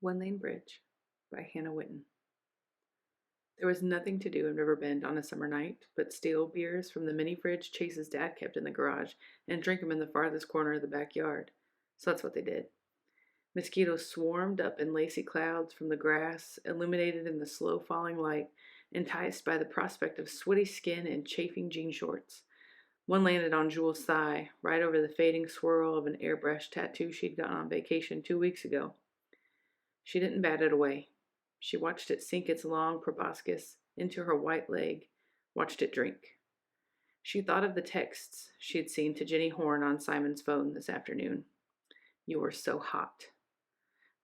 One Lane Bridge by Hannah Witten. There was nothing to do in Riverbend on a summer night but steal beers from the mini fridge Chase's dad kept in the garage and drink 'em in the farthest corner of the backyard. So that's what they did. Mosquitoes swarmed up in lacy clouds from the grass, illuminated in the slow falling light, enticed by the prospect of sweaty skin and chafing jean shorts. One landed on Jewel's thigh, right over the fading swirl of an airbrush tattoo she'd gotten on vacation 2 weeks ago. She didn't bat it away. She watched it sink its long proboscis into her white leg, watched it drink. She thought of the texts she had seen to Jenny Horn on Simon's phone this afternoon. "You're so hot."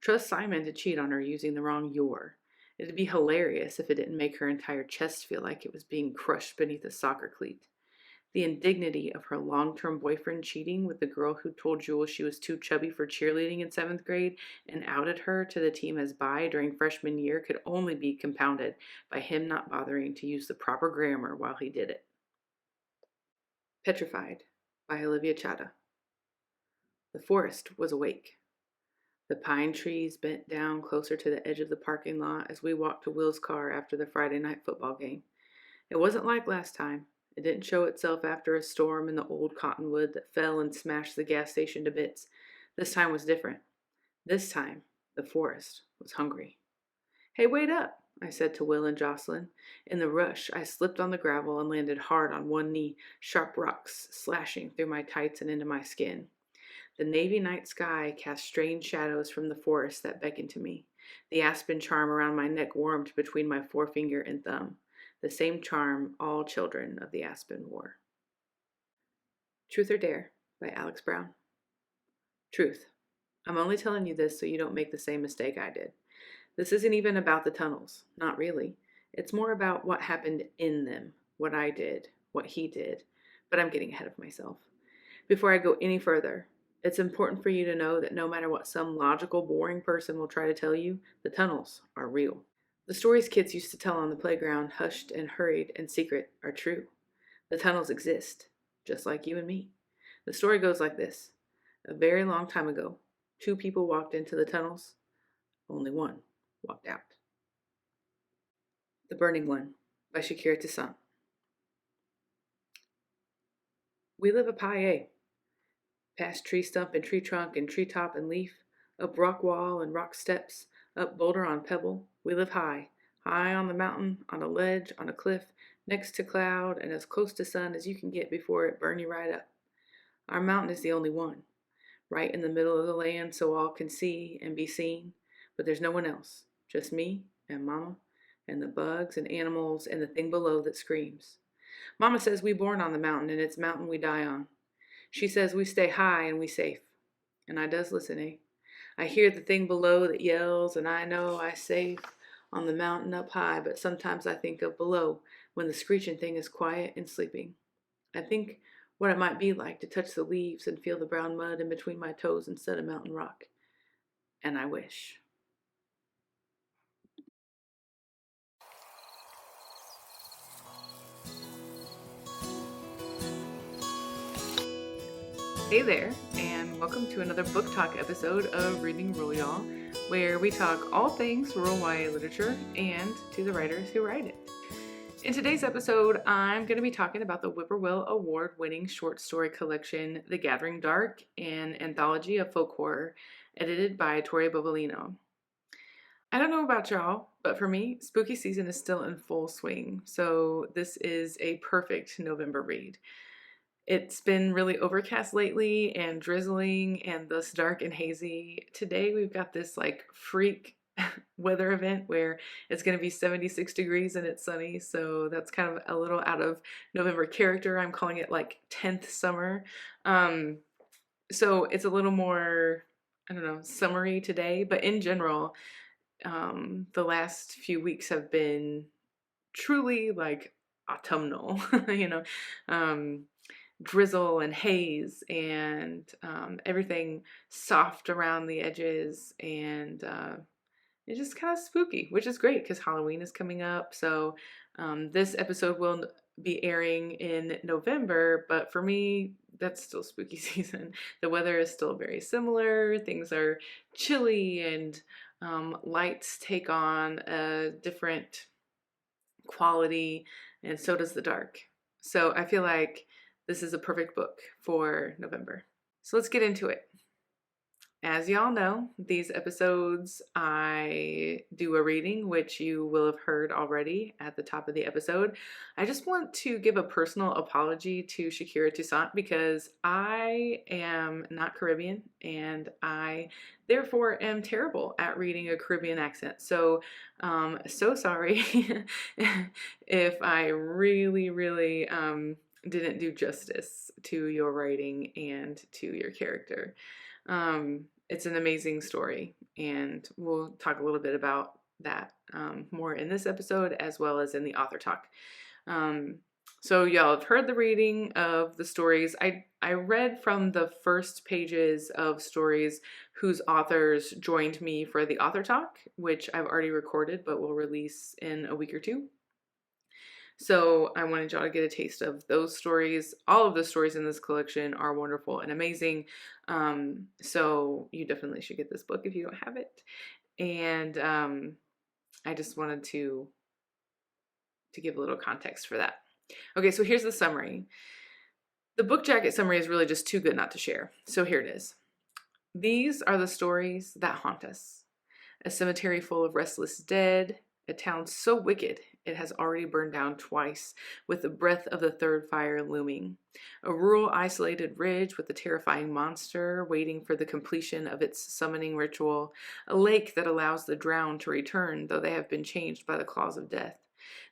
Trust Simon to cheat on her using the wrong "you're." It'd be hilarious if it didn't make her entire chest feel like it was being crushed beneath a soccer cleat. The indignity of her long-term boyfriend cheating with the girl who told Jewel she was too chubby for cheerleading in 7th grade and outed her to the team as bi during freshman year could only be compounded by him not bothering to use the proper grammar while he did it. Petrified by Olivia Chada. The forest was awake. The pine trees bent down closer to the edge of the parking lot as we walked to Will's car after the Friday night football game. It wasn't like last time. It didn't show itself after a storm in the old cottonwood that fell and smashed the gas station to bits. This time was different. This time, the forest was hungry. "Hey, wait up," I said to Will and Jocelyn. In the rush, I slipped on the gravel and landed hard on one knee, sharp rocks slashing through my tights and into my skin. The navy night sky cast strange shadows from the forest that beckoned to me. The aspen charm around my neck warmed between my forefinger and thumb. The same charm all children of the aspen wore. Truth or Dare by Alex Brown. Truth. I'm only telling you this so you don't make the same mistake I did. This isn't even about the tunnels. Not really. It's more about what happened in them, what I did, what he did. But I'm getting ahead of myself. Before I go any further, it's important for you to know that no matter what some logical, boring person will try to tell you, the tunnels are real. The stories kids used to tell on the playground, hushed and hurried and secret, are true. The tunnels exist, just like you and me. The story goes like this. A very long time ago, 2 people walked into the tunnels. Only one walked out. The Burning One by Shakira Toussaint. We live up high, eh? Past tree stump and tree trunk and treetop and leaf, up rock wall and rock steps, up boulder on pebble. We live high, high on the mountain, on a ledge, on a cliff, next to cloud, and as close to sun as you can get before it burn you right up. Our mountain is the only one, right in the middle of the land so all can see and be seen, but there's no one else, just me and Mama and the bugs and animals and the thing below that screams. Mama says we born on the mountain and it's mountain we die on. She says we stay high and we safe. And I does listen, eh? I hear the thing below that yells, and I know I safe on the mountain up high, but sometimes I think of below when the screeching thing is quiet and sleeping. I think what it might be like to touch the leaves and feel the brown mud in between my toes instead of mountain rock. And I wish. Hey there, and welcome to another book talk episode of Reading Rule Y'all, where we talk all things rural YA literature and to the writers who write it. In today's episode, I'm going to be talking about the Whippoorwill Award-winning short story collection, The Gathering Dark, an anthology of folk horror, edited by Tori Bovalino. I don't know about y'all, but for me, spooky season is still in full swing, so this is a perfect November read. It's been really overcast lately and drizzling and thus dark and hazy. Today we've got this like freak weather event where it's going to be 76 degrees and it's sunny, so that's kind of a little out of November character. I'm calling it like 10th summer. So it's a little more, I don't know, summery today, but in general, the last few weeks have been truly like autumnal, you know, drizzle and haze and everything soft around the edges, and it's just kind of spooky, which is great because Halloween is coming up. So this episode will be airing in November, but for me, that's still spooky season. The weather is still very similar. Things are chilly, and lights take on a different quality, and so does the dark. So I feel like this is a perfect book for November. So let's get into it. As y'all know, these episodes I do a reading, which you will have heard already at the top of the episode. I just want to give a personal apology to Shakira Toussaint because I am not Caribbean and I therefore am terrible at reading a Caribbean accent. So sorry if I really didn't do justice to your writing and to your character. It's an amazing story, and we'll talk a little bit about that more in this episode as well as in the author talk. So y'all have heard the reading of the stories. I read from the first pages of stories whose authors joined me for the author talk, which I've already recorded but will release in a week or two. So I wanted y'all to get a taste of those stories. All of the stories in this collection are wonderful and amazing. So you definitely should get this book if you don't have it. And I just wanted to give a little context for that. Okay, so here's the summary. The book jacket summary is really just too good not to share. So here it is. These are the stories that haunt us. A cemetery full of restless dead, a town so wicked it has already burned down twice, with the breath of the third fire looming. A rural isolated ridge with a terrifying monster waiting for the completion of its summoning ritual. A lake that allows the drowned to return, though they have been changed by the claws of death.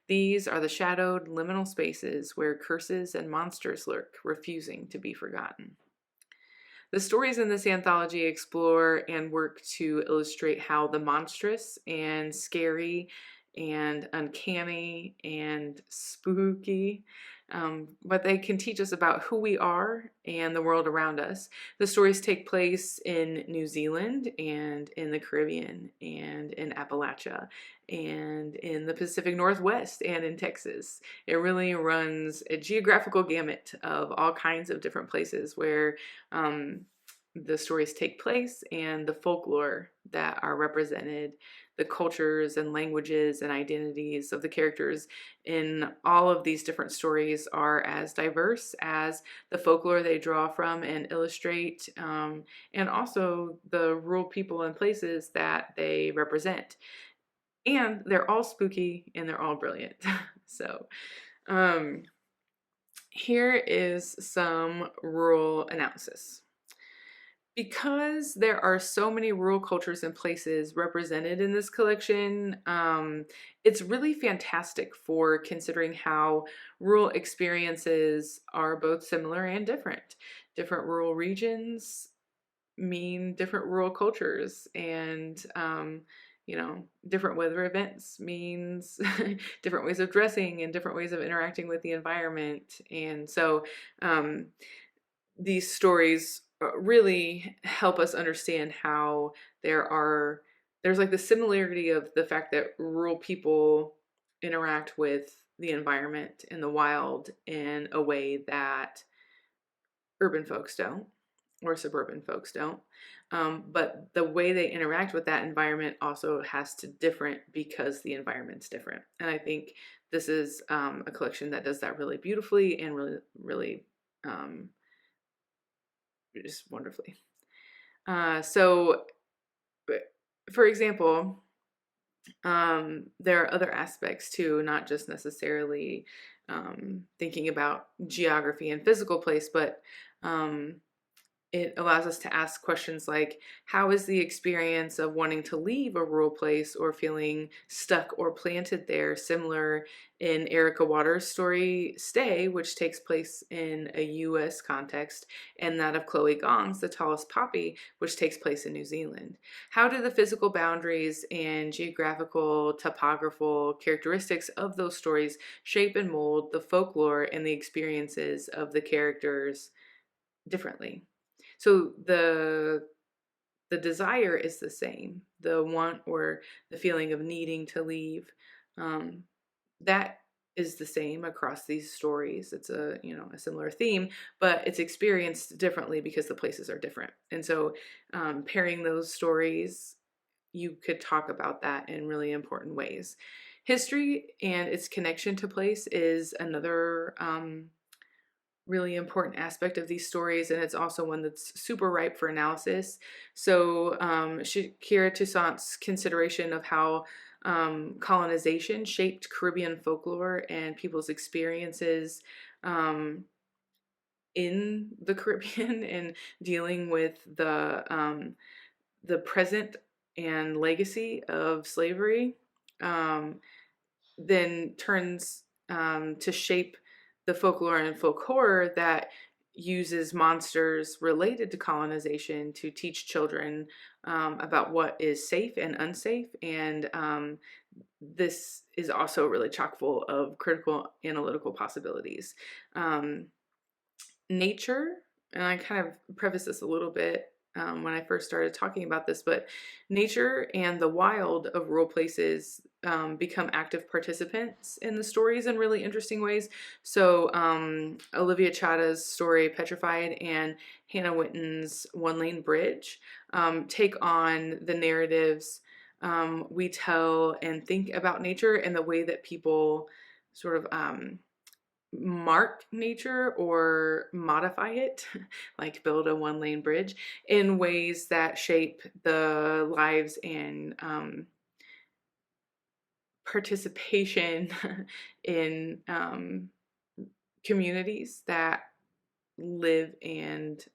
These are the shadowed liminal spaces where curses and monsters lurk, refusing to be forgotten. The stories in this anthology explore and work to illustrate how the monstrous and scary and uncanny and spooky, but they can teach us about who we are and the world around us. The stories take place in New Zealand and in the Caribbean and in Appalachia and in the Pacific Northwest and in Texas. It really runs a geographical gamut of all kinds of different places where the stories take place and the folklore that are represented, the cultures and languages and identities of the characters in all of these different stories are as diverse as the folklore they draw from and illustrate, and also the rural people and places that they represent. And they're all spooky and they're all brilliant. So, here is some rural analysis. Because there are so many rural cultures and places represented in this collection, it's really fantastic for considering how rural experiences are both similar and different. Different rural regions mean different rural cultures, and different weather events means different ways of dressing and different ways of interacting with the environment. And so these stories really help us understand how there's like the similarity of the fact that rural people interact with the environment and the wild in a way that urban folks don't or suburban folks don't. But the way they interact with that environment also has to different because the environment's different. And I think this is a collection that does that really beautifully and really just wonderfully. So, for example, there are other aspects too, not just necessarily thinking about geography and physical place, but it allows us to ask questions like, how is the experience of wanting to leave a rural place or feeling stuck or planted there similar in Erica Waters' story Stay, which takes place in a US context, and that of Chloe Gong's The Tallest Poppy, which takes place in New Zealand? How do the physical boundaries and geographical, topographical characteristics of those stories shape and mold the folklore and the experiences of the characters differently? So the desire is the same, the want or the feeling of needing to leave. That is the same across these stories. It's a similar theme, but it's experienced differently because the places are different. And so pairing those stories, you could talk about that in really important ways. History and its connection to place is another really important aspect of these stories, and it's also one that's super ripe for analysis. So Shakira Toussaint's consideration of how colonization shaped Caribbean folklore and people's experiences in the Caribbean and dealing with the present and legacy of slavery, um, then turns to shape the folklore and folk horror that uses monsters related to colonization to teach children about what is safe and unsafe. And this is also really chock full of critical analytical possibilities. Nature, and I kind of preface this a little bit when I first started talking about this, but nature and the wild of rural places become active participants in the stories in really interesting ways. So Olivia Chada's story Petrified and Hannah Witton's One Lane Bridge take on the narratives we tell and think about nature and the way that people sort of mark nature or modify it, like build a one lane bridge, in ways that shape the lives and participation in communities that live and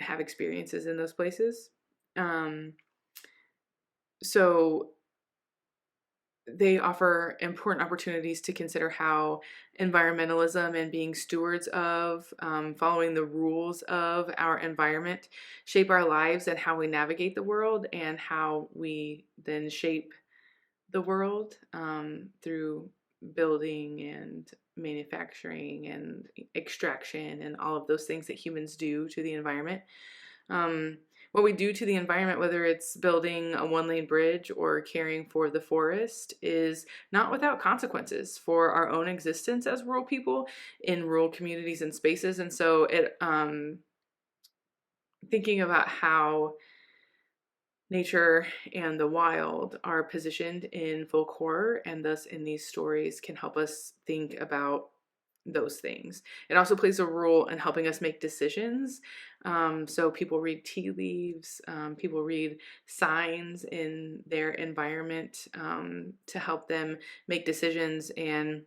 have experiences in those places. So they offer important opportunities to consider how environmentalism and being stewards of, following the rules of our environment, shape our lives and how we navigate the world, and how we then shape the world through building and manufacturing and extraction and all of those things that humans do to the environment. What we do to the environment, whether it's building a one lane bridge or caring for the forest, is not without consequences for our own existence as rural people in rural communities and spaces. And so thinking about how nature and the wild are positioned in folk horror and thus in these stories can help us think about those things. It also plays a role in helping us make decisions. So people read tea leaves, people read signs in their environment to help them make decisions. And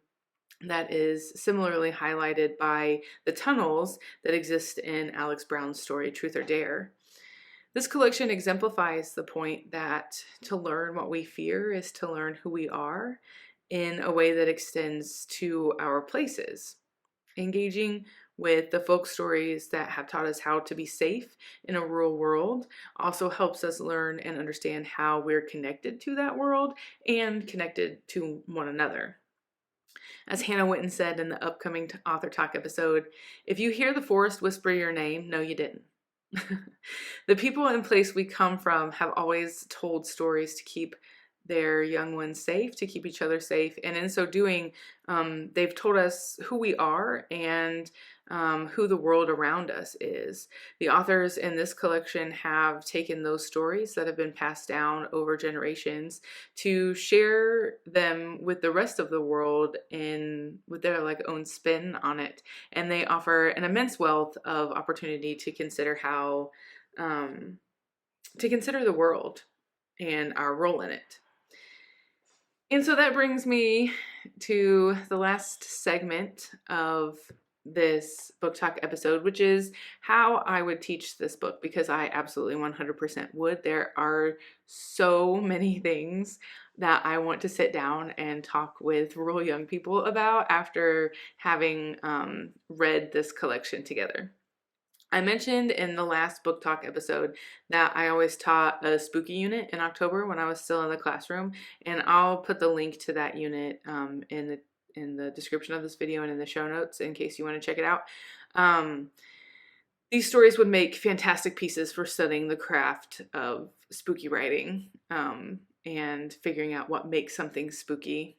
that is similarly highlighted by the tunnels that exist in Alex Brown's story, Truth or Dare. This collection exemplifies the point that to learn what we fear is to learn who we are in a way that extends to our places. Engaging with the folk stories that have taught us how to be safe in a rural world also helps us learn and understand how we're connected to that world and connected to one another. As Hannah Witton said in the upcoming Author Talk episode, if you hear the forest whisper your name, no, you didn't. The people and place we come from have always told stories to keep their young ones safe, to keep each other safe. And in so doing, they've told us who we are and who the world around us is. The authors in this collection have taken those stories that have been passed down over generations to share them with the rest of the world with their own spin on it. And they offer an immense wealth of opportunity to consider to consider the world and our role in it. And so that brings me to the last segment of this book talk episode, which is how I would teach this book, because I absolutely 100% would. There are so many things that I want to sit down and talk with rural young people about after having read this collection together. I mentioned in the last book talk episode that I always taught a spooky unit in October when I was still in the classroom, and I'll put the link to that unit in the description of this video and in the show notes in case you want to check it out. These stories would make fantastic pieces for studying the craft of spooky writing and figuring out what makes something spooky.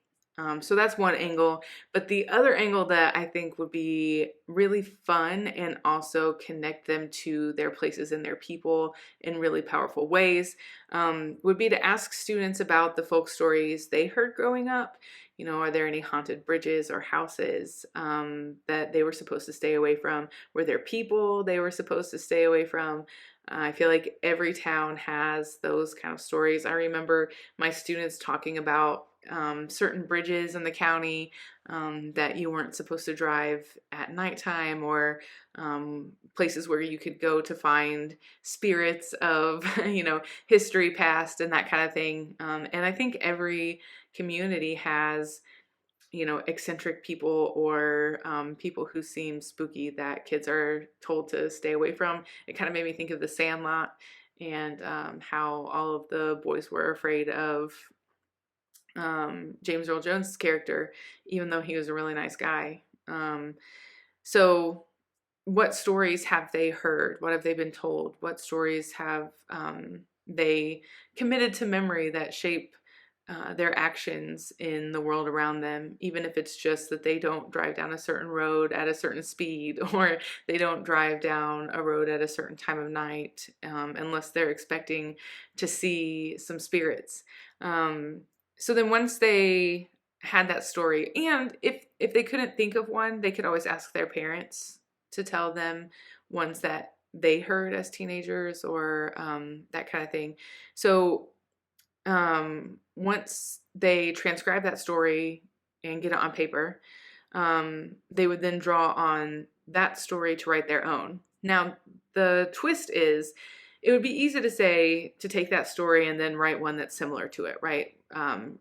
So that's one angle. But the other angle that I think would be really fun and also connect them to their places and their people in really powerful ways would be to ask students about the folk stories they heard growing up. You know, are there any haunted bridges or houses that they were supposed to stay away from? Were there people they were supposed to stay away from? I feel like every town has those kind of stories. I remember my students talking about certain bridges in the county that you weren't supposed to drive at nighttime, or places where you could go to find spirits of, you know, history past and that kind of thing. And I think every community has, you know, eccentric people or people who seem spooky that kids are told to stay away from. It kind of made me think of The Sandlot and how all of the boys were afraid of James Earl Jones' character, even though he was a really nice guy. So what stories have they heard? What have they been told? What stories have they committed to memory that shape their actions in the world around them, even if it's just that they don't drive down a certain road at a certain speed, or they don't drive down a road at a certain time of night unless they're expecting to see some spirits. So then once they had that story, and if they couldn't think of one, they could always ask their parents to tell them ones that they heard as teenagers, or that kind of thing. So once they transcribe that story and get it on paper, they would then draw on that story to write their own. Now, the twist is, it would be easy to say to take that story and then write one that's similar to it, right?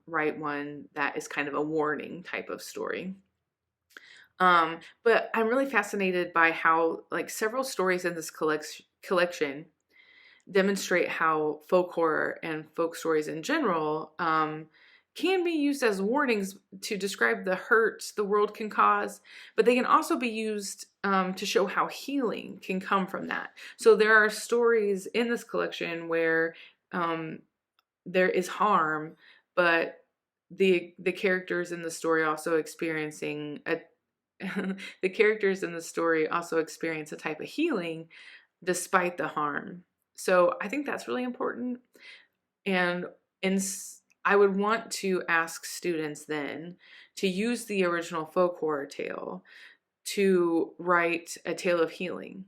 Write one that is kind of a warning type of story. But I'm really fascinated by how, like, several stories in this collection demonstrate how folk horror and folk stories in general can be used as warnings to describe the hurt the world can cause, but they can also be used to show how healing can come from that. So there are stories in this collection where there is harm, but the characters in the story also experiencing a the characters in the story also experience a type of healing despite the harm. So I think that's really important. And I would want to ask students then to use the original folk horror tale to write a tale of healing.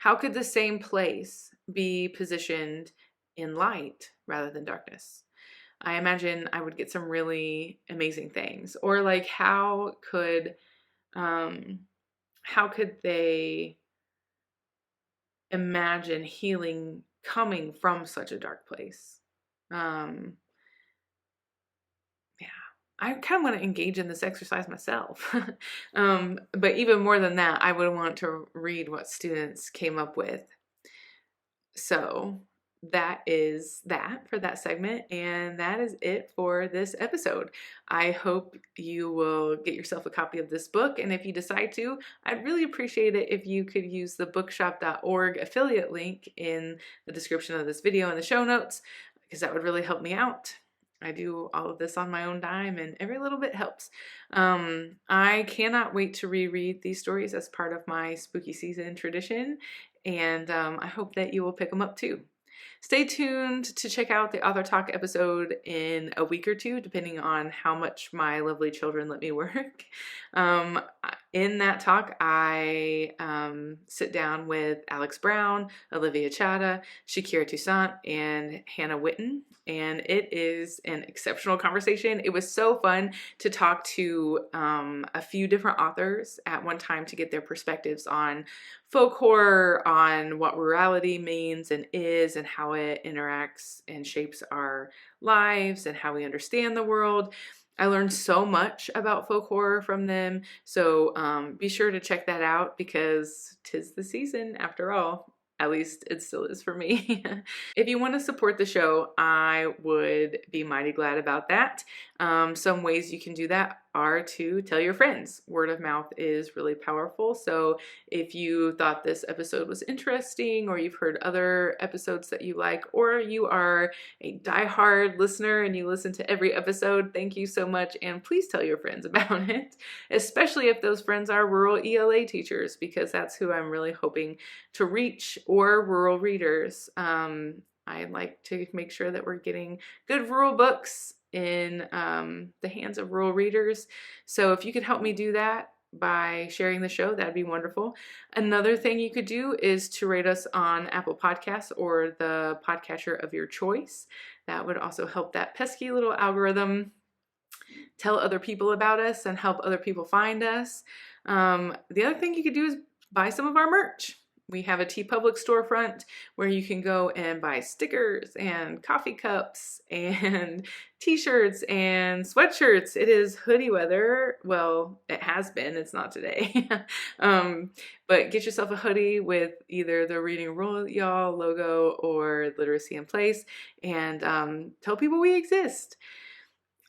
How could the same place be positioned in light rather than darkness? I imagine I would get some really amazing things. Or like, how could they imagine healing coming from such a dark place? Yeah, I kind of want to engage in this exercise myself. But even more than that, I would want to read what students came up with. So that is that for that segment, and that is it for this episode. I hope you will get yourself a copy of this book, and if you decide to, I'd really appreciate it if you could use the bookshop.org affiliate link in the description of this video and the show notes, because that would really help me out. I do all of this on my own dime, and every little bit helps. I cannot wait to reread these stories as part of my spooky season tradition, and I hope that you will pick them up too. Stay tuned to check out the Author Talk episode in a week or two, depending on how much my lovely children let me work. In that talk, I sit down with Alex Brown, Olivia Chada, Shakira Toussaint, and Hannah Witten, and it is an exceptional conversation. It was so fun to talk to a few different authors at one time to get their perspectives on folk horror, on what rurality means and is, and how it interacts and shapes our lives and how we understand the world. I learned so much about folk horror from them, so be sure to check that out, because 'tis the season after all. At least it still is for me. If you want to support the show, I would be mighty glad about that. Some ways you can do that are to tell your friends. Word of mouth is really powerful. So if you thought this episode was interesting, or you've heard other episodes that you like, or you are a diehard listener and you listen to every episode, thank you so much. And please tell your friends about it, especially if those friends are rural ELA teachers, because that's who I'm really hoping to reach, or rural readers. I like to make sure that we're getting good rural books in the hands of rural readers. So if you could help me do that by sharing the show, that'd be wonderful. Another thing you could do is to rate us on Apple Podcasts or the podcatcher of your choice. That would also help that pesky little algorithm tell other people about us and help other people find us. The other thing you could do is buy some of our merch. We have a TeePublic storefront where you can go and buy stickers and coffee cups and t-shirts and sweatshirts. It is hoodie weather. Well, it has been. It's not today. But get yourself a hoodie with either the Reading Rural Y'all logo or Literacy in Place, and tell people we exist.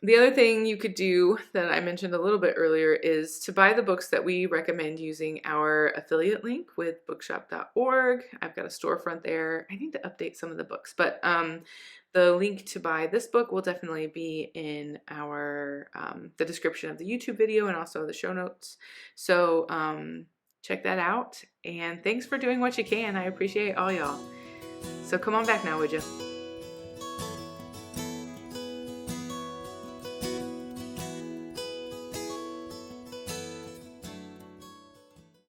The other thing you could do that I mentioned a little bit earlier is to buy the books that we recommend using our affiliate link with bookshop.org. I've got a storefront there. I need to update some of the books, but the link to buy this book will definitely be in our the description of the YouTube video and also the show notes. So check that out, and thanks for doing what you can. I appreciate all y'all. So come on back now, would you?